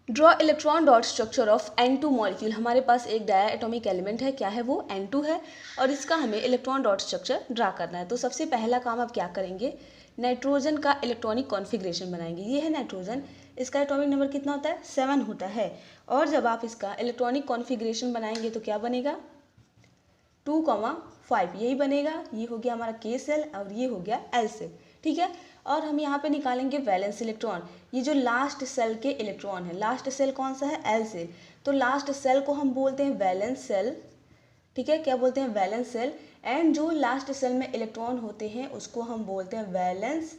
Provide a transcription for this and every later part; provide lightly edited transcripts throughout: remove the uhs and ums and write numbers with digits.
Draw electron dot structure of N2 molecule. हमारे पास एक dia atomic element है, क्या है वो? N2 है, और इसका हमें इलेक्ट्रॉन डॉट स्ट्रक्चर ड्रा करना है। तो सबसे पहला काम आप क्या करेंगे, नाइट्रोजन का इलेक्ट्रॉनिक कॉन्फ़िगरेशन बनाएंगे। ये है नाइट्रोजन, इसका एटॉमिक नंबर कितना होता है? 7 होता है। और जब आप इसका इलेक्ट्रॉनिक कॉन्फ़िगरेशन बनाएंगे तो क्या बनेगा? 2,5 यही बनेगा। ये हो गया हमारा K सेल और ये हो गया L सेल, ठीक है। और हम यहाँ पे निकालेंगे वैलेंस इलेक्ट्रॉन। ये जो लास्ट सेल के इलेक्ट्रॉन है, लास्ट सेल कौन सा है? L shell. तो लास्ट सेल को हम बोलते हैं वैलेंस सेल, ठीक है। क्या बोलते हैं? Valence shell. एंड जो लास्ट सेल में इलेक्ट्रॉन होते हैं उसको हम बोलते हैं वैलेंस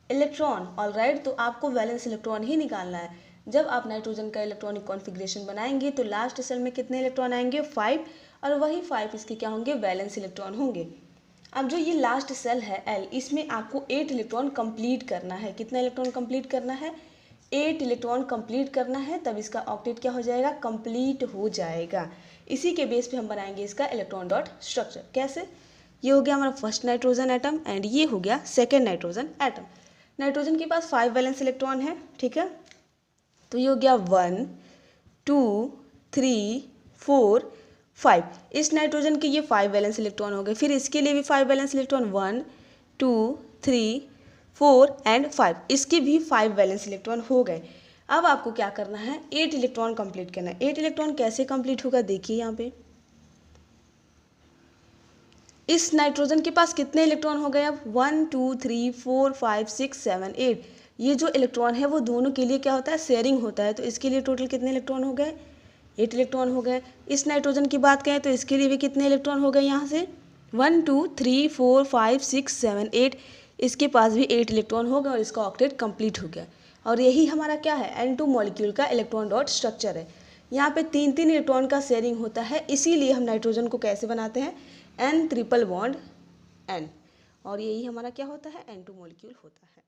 इलेक्ट्रॉन। ऑलराइट, तो आपको वैलेंस इलेक्ट्रॉन ही निकालना है। जब आप नाइट्रोजन का इलेक्ट्रॉनिक कॉन्फ़िगरेशन बनाएंगे तो लास्ट सेल में कितने इलेक्ट्रॉन आएंगे? 5, और वही 5 इसके क्या होंगे? वैलेंस इलेक्ट्रॉन होंगे। अब जो ये लास्ट सेल है L, इसमें आपको 8 इलेक्ट्रॉन कंप्लीट करना है। कितना इलेक्ट्रॉन कंप्लीट करना है? 8 इलेक्ट्रॉन कंप्लीट करना है, तब इसका ऑक्टेट क्या हो जाएगा? कंप्लीट हो जाएगा। इसी के बेस पे हम बनाएंगे इसका इलेक्ट्रॉन डॉट स्ट्रक्चर। कैसे? ये हो गया हमारा फर्स्ट नाइट्रोजन एटम एंड ये हो गया सेकेंड नाइट्रोजन एटम। नाइट्रोजन के पास 5 वैलेंस इलेक्ट्रॉन है, ठीक है। तो ये हो गया 1 2 3 4 5। इस नाइट्रोजन के ये 5 वैलेंस इलेक्ट्रॉन हो गए। फिर इसके लिए भी 5 वैलेंस इलेक्ट्रॉन, 1 2 3 4 एंड 5। इसके भी 5 वैलेंस इलेक्ट्रॉन हो गए। अब आपको क्या करना है? 8 इलेक्ट्रॉन कंप्लीट करना है। 8 इलेक्ट्रॉन कैसे कंप्लीट होगा? देखिए यहाँ पे इस नाइट्रोजन के पास कितने इलेक्ट्रॉन हो गए? अब 1 2 3 4 5 6 7 8। ये जो इलेक्ट्रॉन है वो दोनों के लिए क्या होता है? शेयरिंग होता है। तो इसके लिए टोटल कितने इलेक्ट्रॉन हो गए? 8 इलेक्ट्रॉन हो गए। इस नाइट्रोजन की बात करें तो इसके लिए भी कितने इलेक्ट्रॉन हो गए? यहाँ से 1 2 3 4 5 6 7 8। इसके पास भी 8 इलेक्ट्रॉन हो गए और इसका ऑक्टेट कंप्लीट हो गया। और यही हमारा क्या है? N2 मॉलिक्यूल का इलेक्ट्रॉन डॉट स्ट्रक्चर है। यहाँ पे 3 इलेक्ट्रॉन का शेयरिंग होता है, इसीलिए हम नाइट्रोजन को कैसे बनाते हैं? N triple bond N। और यही हमारा क्या होता है? N2 मॉलिक्यूल होता है।